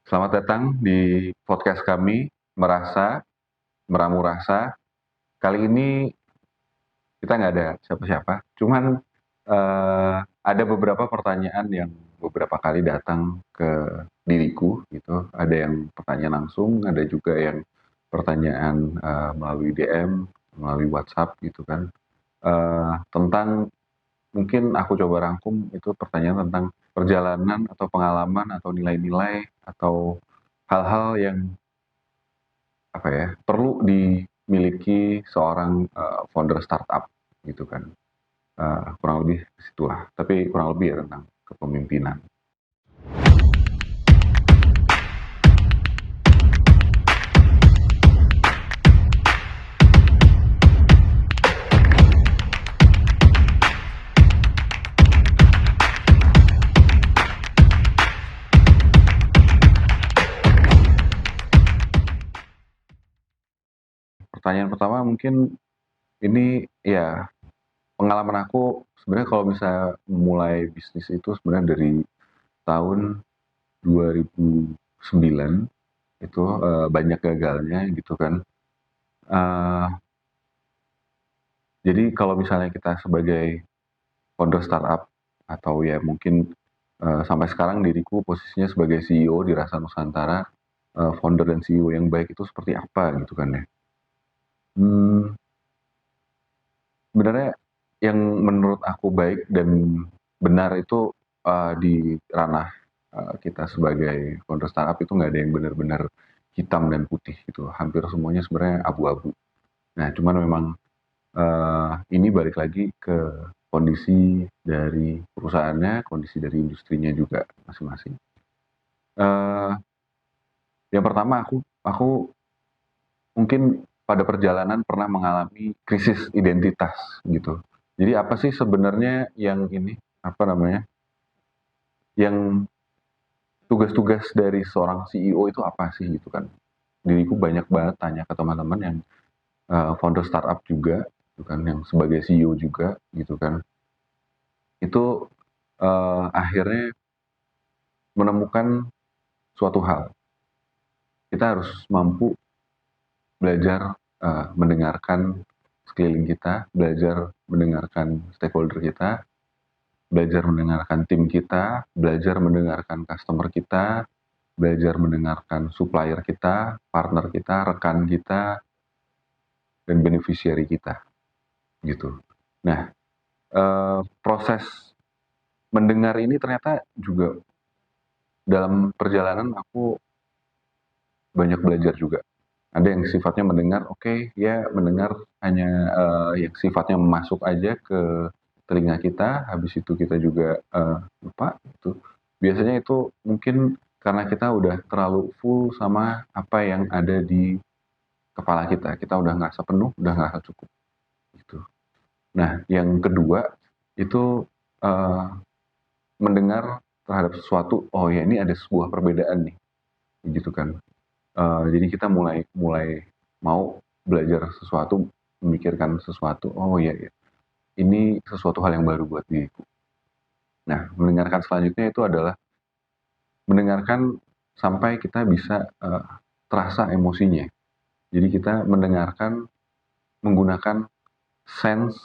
Selamat datang di podcast kami, Meramu Rasa. Kali ini kita nggak ada siapa-siapa, cuman ada beberapa pertanyaan yang beberapa kali datang ke diriku gitu. Ada yang pertanyaan langsung, ada juga yang pertanyaan melalui DM, melalui WhatsApp gitu kan. Tentang mungkin aku coba rangkum itu pertanyaan tentang perjalanan atau pengalaman atau nilai-nilai atau hal-hal yang apa ya, perlu dimiliki seorang, founder startup gitu kan, kurang lebih situlah, tapi kurang lebih ya tentang kepemimpinan. Pertanyaan pertama mungkin ini ya pengalaman aku sebenarnya kalau misalnya mulai bisnis itu sebenarnya dari tahun 2009 itu, banyak gagalnya gitu kan, eee, jadi kalau misalnya kita sebagai founder startup atau ya mungkin, sampai sekarang diriku posisinya sebagai CEO di Rasa Nusantara, founder dan CEO yang baik itu seperti apa gitu kan ya. Mmm, Sebenarnya yang menurut aku baik dan benar itu, di ranah, kita sebagai founder startup itu nggak ada yang benar-benar hitam dan putih gitu, hampir semuanya sebenarnya abu-abu. Nah cuman memang, ini balik lagi ke kondisi dari perusahaannya, kondisi dari industrinya juga masing-masing. Eee, yang pertama aku mungkin pada perjalanan pernah mengalami krisis identitas gitu. Jadi apa sih sebenarnya yang ini, apa namanya, yang tugas-tugas dari seorang CEO itu apa sih gitu kan. Diriku banyak banget tanya ke teman-teman yang, founder startup juga gitu kan, yang sebagai CEO juga gitu kan. Itu, akhirnya menemukan suatu hal, kita harus mampu belajar, mendengarkan sekeliling kita, belajar mendengarkan stakeholder kita, belajar mendengarkan tim kita, belajar mendengarkan customer kita, belajar mendengarkan supplier kita, partner kita, rekan kita, dan beneficiary kita, gitu. Nah, proses mendengar ini ternyata juga dalam perjalanan aku banyak belajar juga. Ada yang sifatnya mendengar, oke, ya mendengar hanya, yang sifatnya masuk aja ke telinga kita, habis itu kita juga, lupa gitu. Biasanya itu mungkin karena kita udah terlalu full sama apa yang ada di kepala kita udah ngerasa penuh, udah ngerasa cukup, gitu. Nah, yang kedua itu, eee, mendengar terhadap sesuatu, oh ya ini ada sebuah perbedaan nih, gitu kan. Jadi kita mulai mulai mau belajar sesuatu, memikirkan sesuatu, "Oh iya ya, ini sesuatu hal yang baru buat diriku." Nah, mendengarkan selanjutnya itu adalah mendengarkan sampai kita bisa, terasa emosinya. Jadi kita mendengarkan menggunakan sense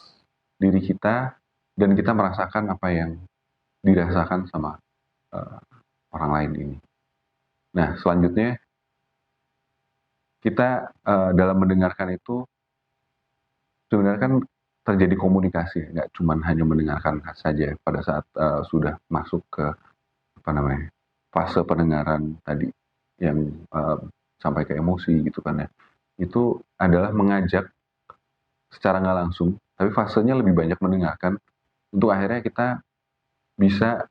diri kita dan kita merasakan apa yang dirasakan sama, eee, orang lain ini. Nah, selanjutnya kita, dalam mendengarkan itu sebenarnya kan terjadi komunikasi, nggak cuman hanya mendengarkan saja pada saat, sudah masuk ke, apa namanya, fase pendengaran tadi yang, sampai ke emosi gitu kan ya. Itu adalah mengajak secara nggak langsung, tapi fasenya lebih banyak mendengarkan, untuk akhirnya kita bisa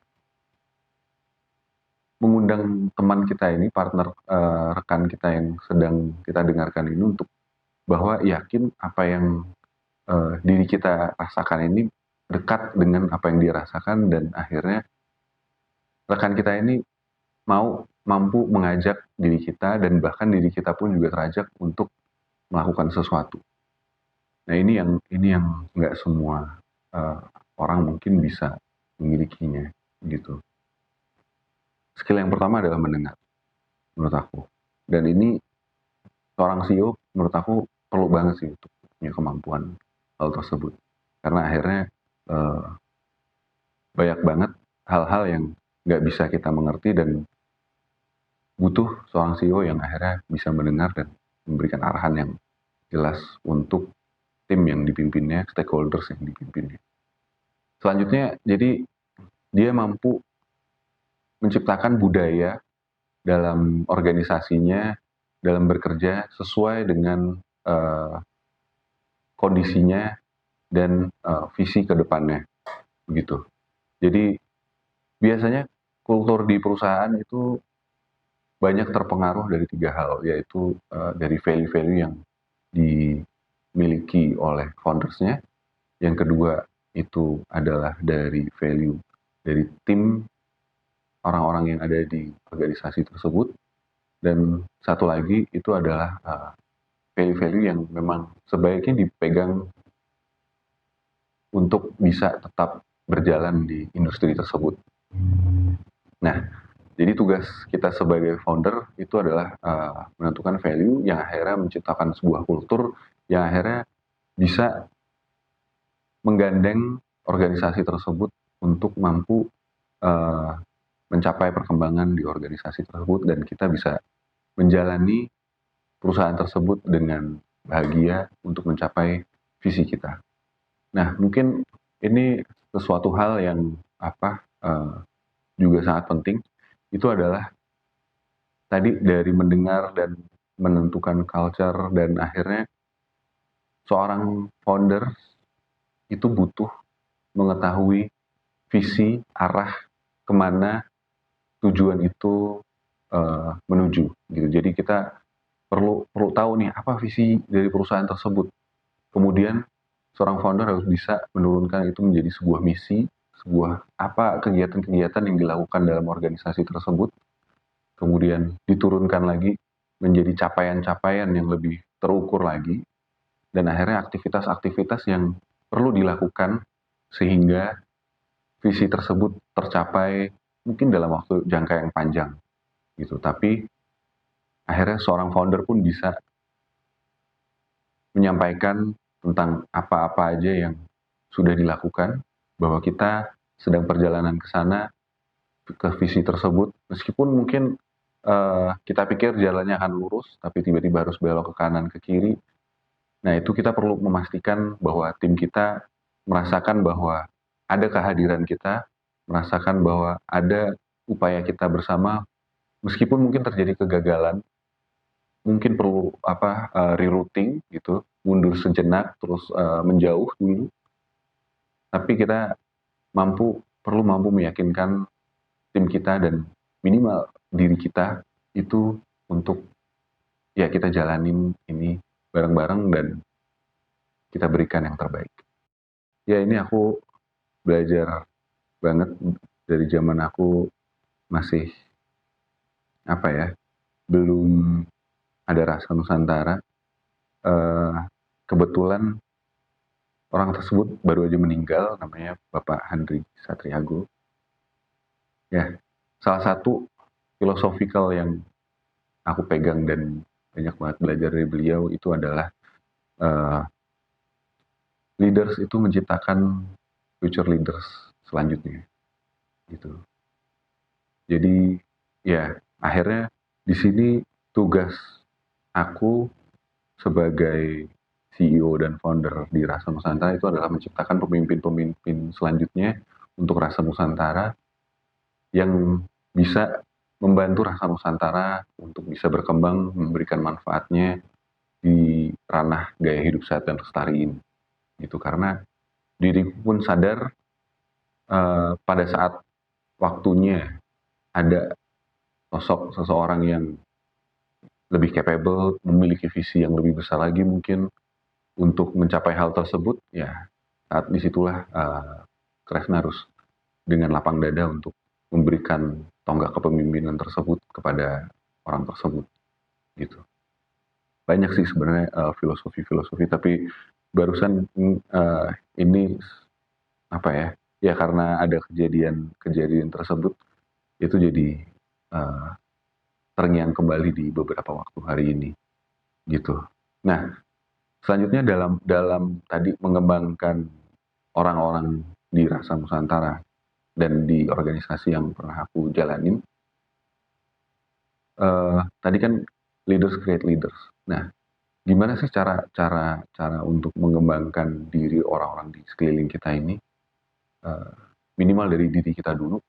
mengundang teman kita ini, partner, rekan kita yang sedang kita dengarkan ini untuk bahwa yakin apa yang, diri kita rasakan ini dekat dengan apa yang dia rasakan dan akhirnya rekan kita ini mampu mengajak diri kita dan bahkan diri kita pun juga terajak untuk melakukan sesuatu. Nah ini yang nggak semua, eee, orang mungkin bisa memilikinya gitu. Skill yang pertama adalah mendengar. menurut aku. Dan ini seorang CEO menurut aku perlu banget sih untuk punya kemampuan hal tersebut. Karena akhirnya eh, banyak banget hal-hal yang nggak bisa kita mengerti dan butuh seorang CEO yang akhirnya bisa mendengar dan memberikan arahan yang jelas untuk tim yang dipimpinnya, stakeholders yang dipimpinnya. Selanjutnya, jadi dia mampu menciptakan budaya dalam organisasinya, dalam bekerja sesuai dengan uh, kondisinya dan visi ke depannya, begitu. Jadi biasanya kultur di perusahaan itu banyak terpengaruh dari tiga hal, yaitu dari value-value yang dimiliki oleh foundersnya. Yang kedua itu adalah dari value dari tim orang-orang yang ada di organisasi tersebut. Dan satu lagi itu adalah value-value yang memang sebaiknya dipegang untuk bisa tetap berjalan di industri tersebut. Nah, jadi tugas kita sebagai founder itu adalah menentukan value yang akhirnya menciptakan sebuah kultur yang akhirnya bisa menggandeng organisasi tersebut untuk mampu uh, mencapai perkembangan di organisasi tersebut dan kita bisa menjalani perusahaan tersebut dengan bahagia untuk mencapai visi kita. Nah, mungkin ini sesuatu hal yang juga sangat penting. Itu adalah tadi dari mendengar dan menentukan culture dan akhirnya seorang founder itu butuh mengetahui visi arah kemana tujuan itu menuju gitu. Jadi kita perlu perlu tahu nih apa visi dari perusahaan tersebut. Kemudian seorang founder harus bisa menurunkan itu menjadi sebuah misi, sebuah apa kegiatan-kegiatan yang dilakukan dalam organisasi tersebut, kemudian diturunkan lagi menjadi capaian-capaian yang lebih terukur lagi, dan akhirnya aktivitas-aktivitas yang perlu dilakukan sehingga visi tersebut tercapai mungkin dalam waktu jangka yang panjang gitu. Tapi akhirnya seorang founder pun bisa menyampaikan tentang apa-apa aja yang sudah dilakukan, bahwa kita sedang perjalanan ke sana, ke visi tersebut, meskipun mungkin kita pikir jalannya akan lurus, tapi tiba-tiba harus belok ke kanan, ke kiri. Nah, itu kita perlu memastikan bahwa tim kita merasakan bahwa ada kehadiran kita, merasakan bahwa ada upaya kita bersama, meskipun mungkin terjadi kegagalan, mungkin perlu rerouting gitu, mundur sejenak, terus menjauh dulu, tapi kita perlu mampu meyakinkan tim kita dan minimal diri kita itu untuk ya kita jalanin ini bareng-bareng dan kita berikan yang terbaik. Ya ini aku belajar banget dari zaman aku masih apa ya, belum ada rasa Nusantara. Eh, Kebetulan orang tersebut baru aja meninggal, namanya Bapak Handri Satriago. Ya, salah satu filosofikal yang aku pegang dan banyak banget belajar dari beliau itu adalah uh, leaders itu menciptakan future leaders selanjutnya gitu. Jadi ya akhirnya di sini tugas aku sebagai CEO dan founder di Rasa Nusantara itu adalah menciptakan pemimpin-pemimpin selanjutnya untuk Rasa Nusantara yang bisa membantu Rasa Nusantara untuk bisa berkembang, memberikan manfaatnya di ranah gaya hidup sehat dan lestari ini. Gitu, karena diriku pun sadar pada saat waktunya ada sosok seseorang yang lebih capable, memiliki visi yang lebih besar lagi mungkin untuk mencapai hal tersebut, ya saat disitulah Kresna harus dengan lapang dada untuk memberikan tonggak kepemimpinan tersebut kepada orang tersebut gitu. Banyak sih sebenarnya filosofi-filosofi, tapi barusan ini apa ya, ya karena ada kejadian-kejadian tersebut itu jadi uh, terngiang kembali di beberapa waktu hari ini gitu. Nah, selanjutnya dalam dalam tadi mengembangkan orang-orang di Rasa Nusantara dan di organisasi yang pernah aku jalanin, tadi kan leaders create leaders. Nah, gimana sih cara cara cara untuk mengembangkan diri orang-orang di sekeliling kita ini? Eh, Minimal dari diri kita dulu.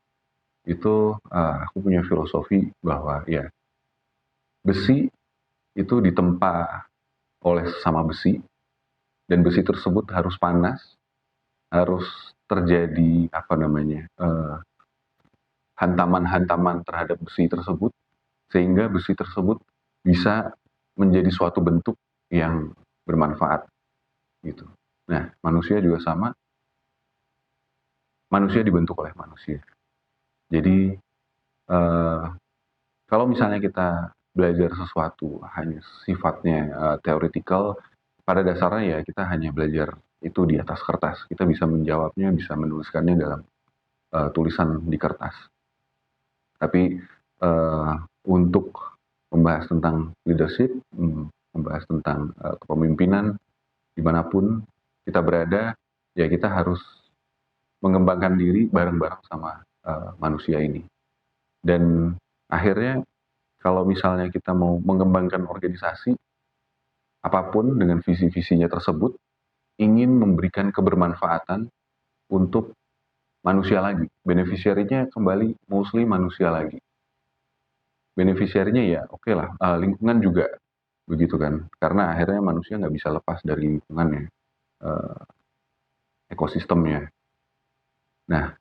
Itu aku punya filosofi bahwa ya besi itu ditempa oleh sesama besi dan besi tersebut harus panas, harus terjadi apa namanya hantaman-hantaman terhadap besi tersebut sehingga besi tersebut bisa menjadi suatu bentuk yang bermanfaat gitu. Nah, manusia juga sama, manusia dibentuk oleh manusia. Jadi eh, kalau misalnya kita belajar sesuatu hanya sifatnya theoretical, pada dasarnya ya kita hanya belajar itu di atas kertas. Kita bisa menjawabnya, bisa menuliskannya dalam tulisan di kertas. Tapi uh, untuk membahas tentang leadership, membahas tentang kepemimpinan dimanapun kita berada, ya kita harus mengembangkan diri bareng-bareng sama manusia ini. Dan akhirnya kalau misalnya kita mau mengembangkan organisasi apapun dengan visi-visinya tersebut, ingin memberikan kebermanfaatan untuk manusia lagi. Beneficiary-nya kembali mostly manusia lagi. Beneficiary-nya ya oke lah, lingkungan juga begitu kan. Karena akhirnya manusia nggak bisa lepas dari lingkungannya, uh, ekosistemnya. Nah,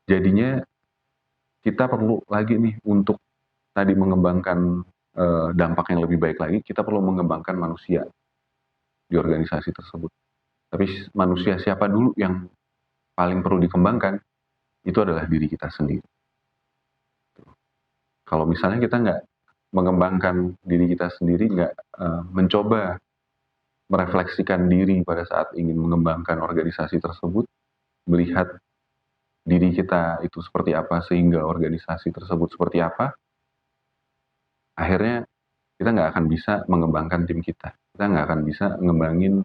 jadinya kita perlu lagi nih untuk tadi mengembangkan dampak yang lebih baik lagi, kita perlu mengembangkan manusia di organisasi tersebut. Tapi manusia siapa dulu yang paling perlu dikembangkan? Itu adalah diri kita sendiri. Kalau misalnya kita nggak mengembangkan diri kita sendiri, nggak mencoba merefleksikan diri pada saat ingin mengembangkan organisasi tersebut, melihat diri kita itu seperti apa sehingga organisasi tersebut seperti apa, akhirnya kita nggak akan bisa mengembangkan tim kita. Kita nggak akan bisa ngembangin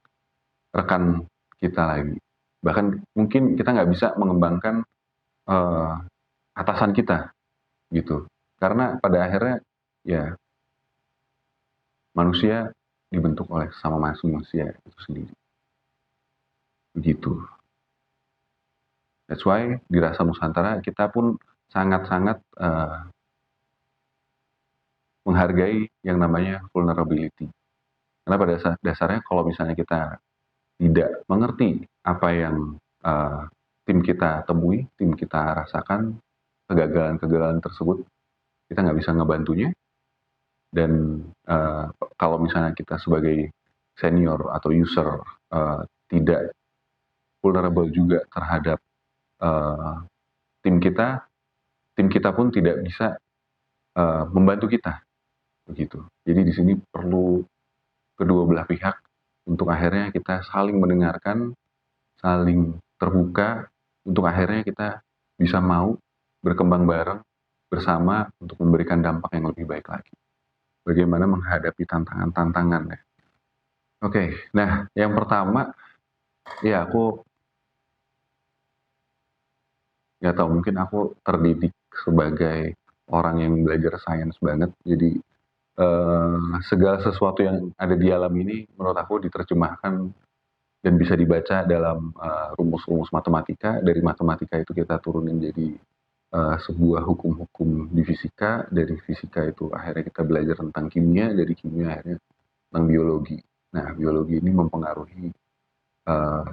rekan kita lagi. Bahkan mungkin kita nggak bisa mengembangkan uh, atasan kita gitu. Karena pada akhirnya ya manusia dibentuk oleh sama manusia itu sendiri. Begitu. That's why di Rasa Nusantara kita pun sangat-sangat menghargai yang namanya vulnerability. Karena pada dasarnya kalau misalnya kita tidak mengerti apa yang uh, tim kita temui, tim kita rasakan, kegagalan-kegagalan tersebut, kita nggak bisa ngebantunya. Dan kalau misalnya kita sebagai senior atau user tidak vulnerable juga terhadap uh, tim kita pun tidak bisa membantu kita begitu. Jadi di sini perlu kedua belah pihak untuk akhirnya kita saling mendengarkan, saling terbuka untuk akhirnya kita bisa mau berkembang bareng bersama untuk memberikan dampak yang lebih baik lagi. Bagaimana menghadapi tantangan-tantangan ya. Oke, nah yang pertama ya aku nggak tahu mungkin aku terdidik sebagai orang yang belajar sains banget, jadi segala sesuatu yang ada di alam ini menurut aku diterjemahkan dan bisa dibaca dalam rumus-rumus matematika. Dari matematika itu kita turunin jadi sebuah hukum-hukum di fisika, dari fisika itu akhirnya kita belajar tentang kimia, dari kimia akhirnya tentang biologi. Nah, biologi ini mempengaruhi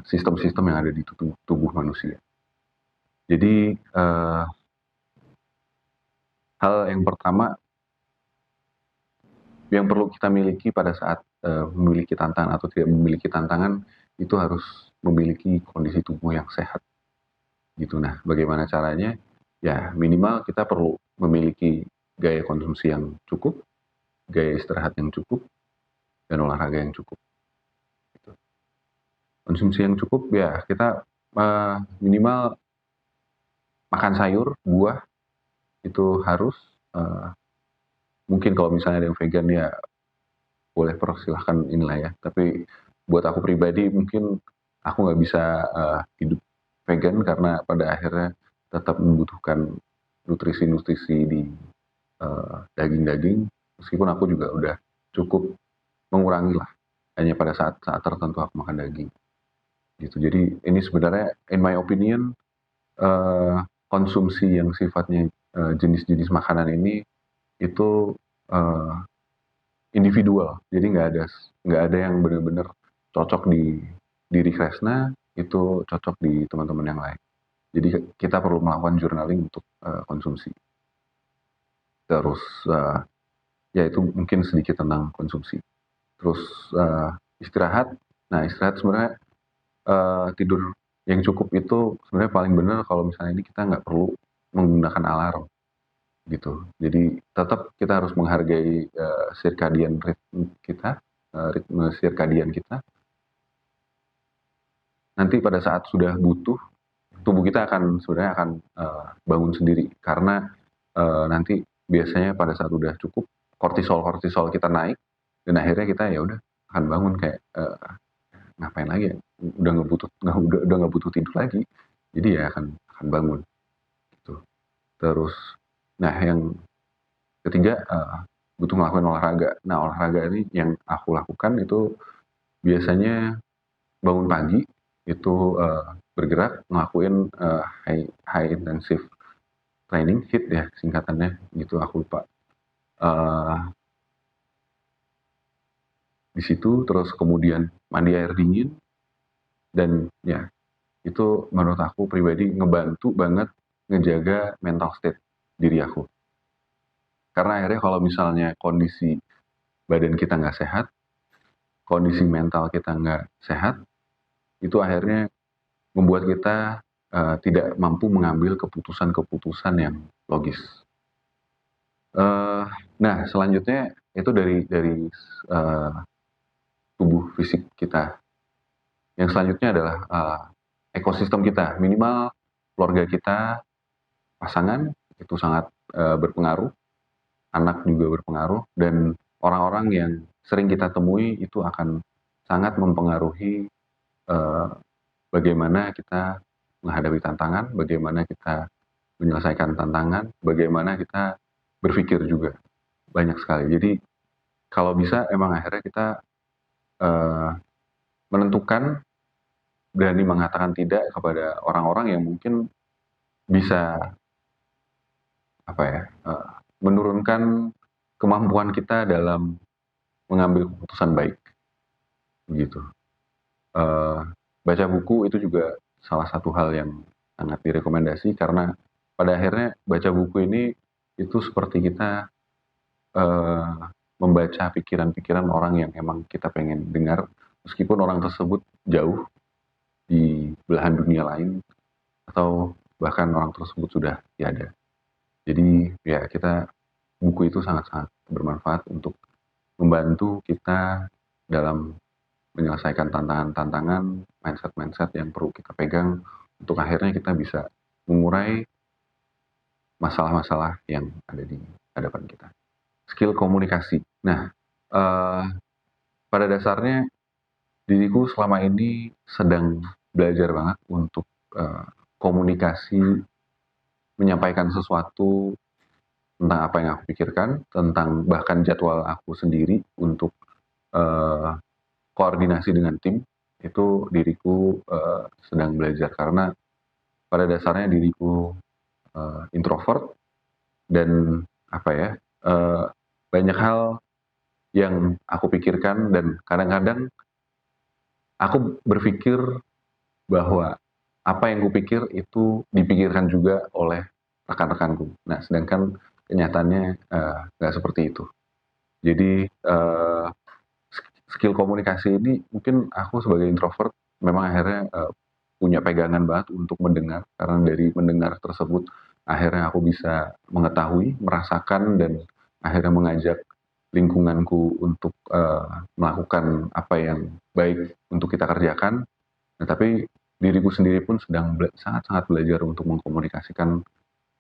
sistem-sistem yang ada di tubuh manusia. Jadi hal yang pertama yang perlu kita miliki pada saat memiliki tantangan atau tidak memiliki tantangan itu harus memiliki kondisi tubuh yang sehat. Gitu. Nah, bagaimana caranya? Ya, minimal kita perlu memiliki gaya konsumsi yang cukup, gaya istirahat yang cukup, dan olahraga yang cukup. Gitu. Konsumsi yang cukup ya kita minimal makan sayur, buah itu harus. mungkin kalau misalnya ada yang vegan ya boleh persilahkan inilah ya. Tapi buat aku pribadi mungkin aku nggak bisa hidup vegan karena pada akhirnya tetap membutuhkan nutrisi-nutrisi di daging-daging. Meskipun aku juga udah cukup mengurangi lah. Hanya pada saat tertentu aku makan daging. Gitu. Jadi ini sebenarnya, in my opinion, konsumsi yang sifatnya jenis-jenis makanan ini itu uh, individual. Jadi nggak ada yang benar-benar cocok di diri Kresna, itu cocok di teman-teman yang lain. Jadi kita perlu melakukan journaling untuk konsumsi. Terus ya itu mungkin sedikit tentang konsumsi. Terus istirahat. Nah istirahat sebenarnya tidur yang cukup itu sebenarnya paling benar kalau misalnya ini kita nggak perlu menggunakan alarm gitu. Jadi tetap kita harus menghargai circadian rhythm kita, ritme circadian kita. Nanti pada saat sudah butuh, tubuh kita akan sebenarnya akan bangun sendiri karena nanti biasanya pada saat udah cukup kortisol kita naik dan akhirnya kita ya udah akan bangun kayak ngapain lagi ya? Udah nggak butuh tidur lagi. Jadi ya akan bangun gitu. Terus nah yang ketiga butuh melakukan olahraga. Nah olahraga ini yang aku lakukan itu biasanya bangun pagi itu bergerak ngelakuin high intensive training, HIIT ya singkatannya gitu, aku lupa. Di situ terus kemudian mandi air dingin dan ya itu menurut aku pribadi ngebantu banget ngejaga mental state diri aku. Karena akhirnya kalau misalnya kondisi badan kita nggak sehat, kondisi mental kita nggak sehat, itu akhirnya membuat kita tidak mampu mengambil keputusan-keputusan yang logis. Nah, selanjutnya itu dari tubuh fisik kita. Yang selanjutnya adalah ekosistem kita, minimal keluarga kita, pasangan itu sangat berpengaruh, anak juga berpengaruh, dan orang-orang yang sering kita temui itu akan sangat mempengaruhi bagaimana kita menghadapi tantangan, bagaimana kita menyelesaikan tantangan, bagaimana kita berpikir juga banyak sekali. Jadi kalau bisa emang akhirnya kita menentukan, berani mengatakan tidak kepada orang-orang yang mungkin bisa apa ya menurunkan kemampuan kita dalam mengambil keputusan baik begitu. Baca buku itu juga salah satu hal yang sangat direkomendasi karena pada akhirnya baca buku ini itu seperti kita membaca pikiran-pikiran orang yang emang kita pengen dengar meskipun orang tersebut jauh di belahan dunia lain atau bahkan orang tersebut sudah tiada. Jadi ya kita buku itu sangat-sangat bermanfaat untuk membantu kita dalam menyelesaikan tantangan-tantangan, mindset-mindset yang perlu kita pegang untuk akhirnya kita bisa mengurai masalah-masalah yang ada di hadapan kita. Skill komunikasi. Nah, pada dasarnya diriku selama ini sedang belajar banget untuk komunikasi, menyampaikan sesuatu tentang apa yang aku pikirkan, tentang bahkan jadwal aku sendiri untuk koordinasi dengan tim, itu diriku sedang belajar karena pada dasarnya diriku introvert dan apa ya banyak hal yang aku pikirkan dan kadang-kadang aku berpikir bahwa apa yang kupikir itu dipikirkan juga oleh rekan-rekanku. Nah, sedangkan kenyataannya nggak seperti itu. Jadi skill komunikasi ini mungkin aku sebagai introvert memang akhirnya punya pegangan banget untuk mendengar karena dari mendengar tersebut akhirnya aku bisa mengetahui, merasakan dan akhirnya mengajak lingkunganku untuk melakukan apa yang baik untuk kita kerjakan. Nah, tapi diriku sendiri pun sedang sangat-sangat belajar untuk mengkomunikasikan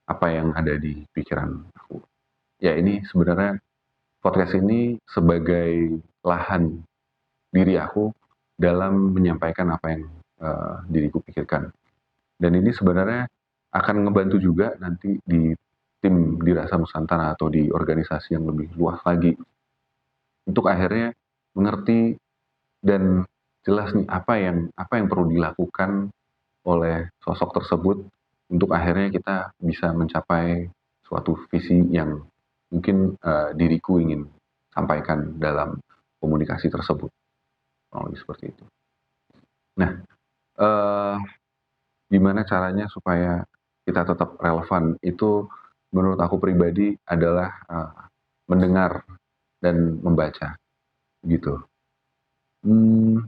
apa yang ada di pikiran aku. ya ini sebenarnya podcast ini sebagai lahan diri aku dalam menyampaikan apa yang diriku pikirkan. Dan ini sebenarnya akan ngebantu juga nanti di tim di Rasa Nusantara atau di organisasi yang lebih luas lagi untuk akhirnya mengerti dan jelas nih apa yang perlu dilakukan oleh sosok tersebut untuk akhirnya kita bisa mencapai suatu visi yang mungkin diriku ingin sampaikan dalam komunikasi tersebut. Kurang lebih seperti itu. Nah, eh, gimana caranya supaya kita tetap relevan? Itu menurut aku pribadi adalah mendengar dan membaca gitu. Hmm,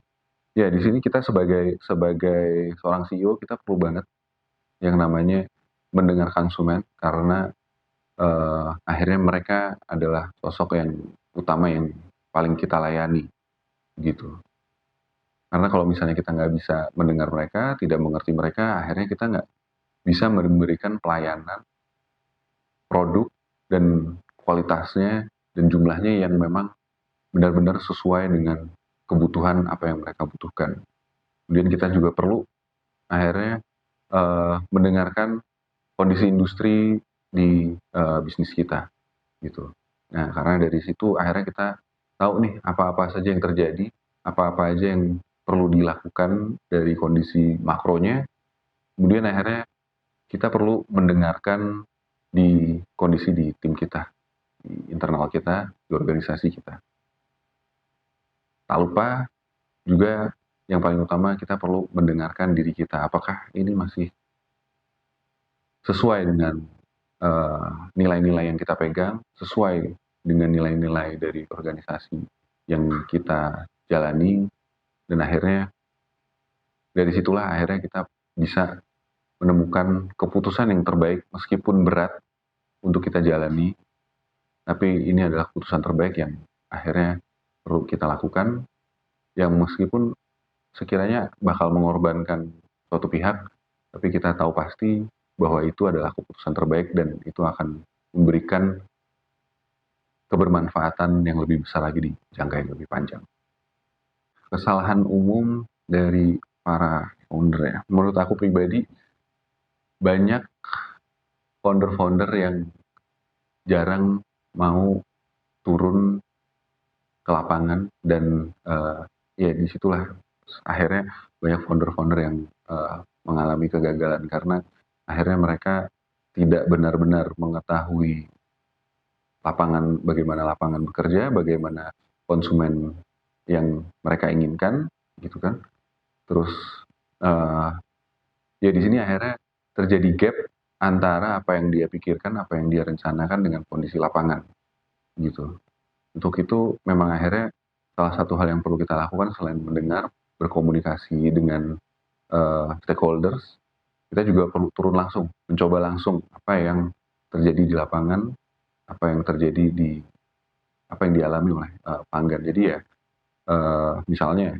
ya di sini kita sebagai sebagai seorang CEO kita perlu banget yang namanya mendengar konsumen karena akhirnya mereka adalah sosok yang utama yang paling kita layani gitu. Karena kalau misalnya kita nggak bisa mendengar mereka, tidak mengerti mereka, akhirnya kita nggak bisa memberikan pelayanan, produk, dan kualitasnya dan jumlahnya yang memang benar-benar sesuai dengan kebutuhan apa yang mereka butuhkan. Kemudian kita juga perlu akhirnya mendengarkan kondisi industri di bisnis kita gitu. Nah, karena dari situ akhirnya kita tahu nih apa-apa saja yang terjadi, apa-apa aja yang perlu dilakukan dari kondisi makronya. Kemudian akhirnya kita perlu mendengarkan di kondisi di tim kita, di internal kita, di organisasi kita. Tak lupa juga yang paling utama kita perlu mendengarkan diri kita. Apakah ini masih sesuai dengan nilai-nilai yang kita pegang, sesuai dengan nilai-nilai dari organisasi yang kita jalani, dan akhirnya dari situlah akhirnya kita bisa menemukan keputusan yang terbaik meskipun berat untuk kita jalani, tapi ini adalah keputusan terbaik yang akhirnya perlu kita lakukan, yang meskipun sekiranya bakal mengorbankan suatu pihak, tapi kita tahu pasti bahwa itu adalah keputusan terbaik dan itu akan memberikan kebermanfaatan yang lebih besar lagi di jangka yang lebih panjang. Kesalahan umum dari para founder ya, menurut aku pribadi banyak founder-founder yang jarang mau turun ke lapangan dan ya disitulah akhirnya banyak founder-founder yang mengalami kegagalan karena akhirnya mereka tidak benar-benar mengetahui bagaimana lapangan bekerja, bagaimana konsumen yang mereka inginkan, gitu kan. Terus ya di sini akhirnya terjadi gap antara apa yang dia pikirkan, apa yang dia rencanakan dengan kondisi lapangan, gitu. Untuk itu memang akhirnya salah satu hal yang perlu kita lakukan selain mendengar, berkomunikasi dengan stakeholders, kita juga perlu turun langsung, mencoba langsung apa yang terjadi di lapangan, apa yang terjadi di apa yang dialami oleh pelanggan. Jadi ya misalnya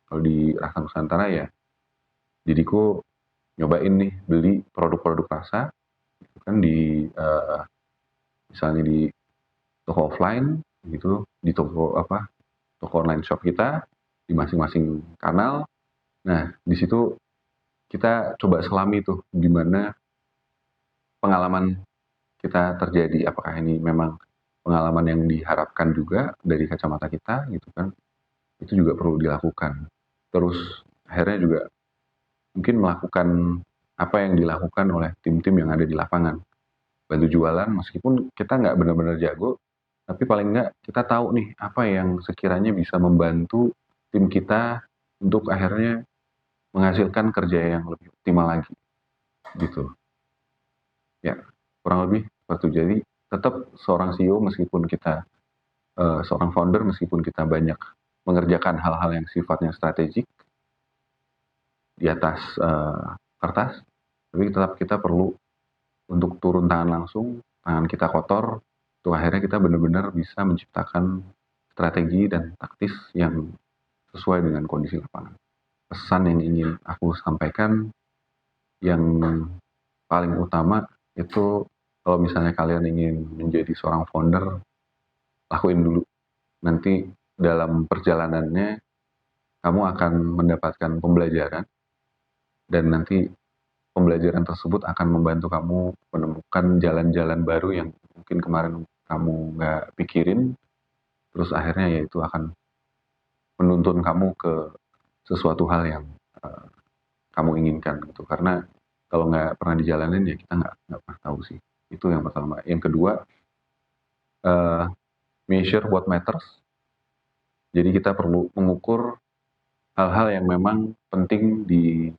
kalau di Rasa Nusantara ya, jadiku nyobain nih beli produk-produk rasa gitu kan di misalnya di toko offline gitu, di toko online shop kita di masing-masing kanal. Nah, di situ kita coba selami tuh gimana pengalaman kita terjadi, apakah ini memang pengalaman yang diharapkan juga dari kacamata kita gitu kan. Itu juga perlu dilakukan. Terus akhirnya juga mungkin melakukan apa yang dilakukan oleh tim-tim yang ada di lapangan. Bantu jualan meskipun kita nggak benar-benar jago, tapi paling nggak kita tahu nih apa yang sekiranya bisa membantu tim kita untuk akhirnya menghasilkan kerja yang lebih optimal lagi gitu. Ya, kurang lebih seperti itu. Jadi tetap seorang CEO meskipun kita seorang founder meskipun kita banyak mengerjakan hal-hal yang sifatnya strategik di atas kertas, tapi tetap kita perlu untuk turun tangan langsung, tangan kita kotor, untuk akhirnya kita benar-benar bisa menciptakan strategi dan taktis yang sesuai dengan kondisi lapangan. Pesan yang ingin aku sampaikan yang paling utama itu Kalau misalnya kalian ingin menjadi seorang founder, lakuin dulu. Nanti dalam perjalanannya kamu akan mendapatkan pembelajaran, dan nanti pembelajaran tersebut akan membantu kamu menemukan jalan-jalan baru yang mungkin kemarin kamu nggak pikirin, terus akhirnya ya itu akan menuntun kamu ke sesuatu hal yang uh, kamu inginkan gitu. Karena kalau nggak pernah dijalanin ya kita nggak pernah tahu sih. Itu yang pertama. Yang kedua, uh, measure what matters. Jadi kita perlu mengukur hal-hal yang memang penting di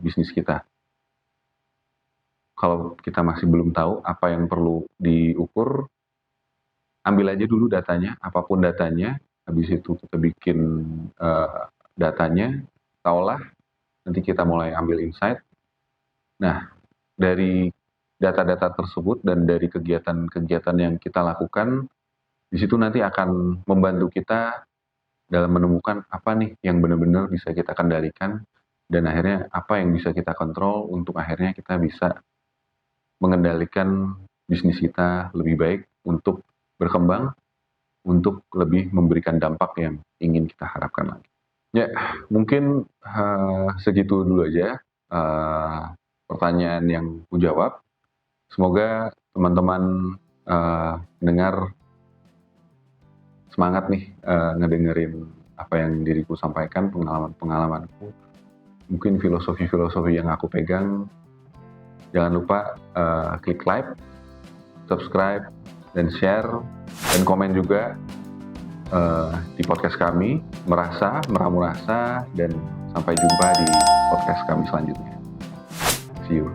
bisnis kita. Kalau kita masih belum tahu apa yang perlu diukur, ambil aja dulu datanya, apapun datanya, habis itu kita bikin datanya, kita olah, nanti kita mulai ambil insight. Nah, dari data-data tersebut dan dari kegiatan-kegiatan yang kita lakukan, di situ nanti akan membantu kita dalam menemukan apa nih yang benar-benar bisa kita kendalikan, dan akhirnya apa yang bisa kita kontrol untuk akhirnya kita bisa mengendalikan bisnis kita lebih baik untuk berkembang, untuk lebih memberikan dampak yang ingin kita harapkan lagi. Ya, mungkin segitu dulu aja pertanyaan yang ku jawab. Semoga teman-teman dengar semangat nih ngedengerin apa yang diriku sampaikan, pengalaman-pengalamanku, mungkin filosofi-filosofi yang aku pegang. Jangan lupa klik like, subscribe, dan share, dan komen juga di podcast kami, Meramu Rasa, dan sampai jumpa di podcast kami selanjutnya. See you.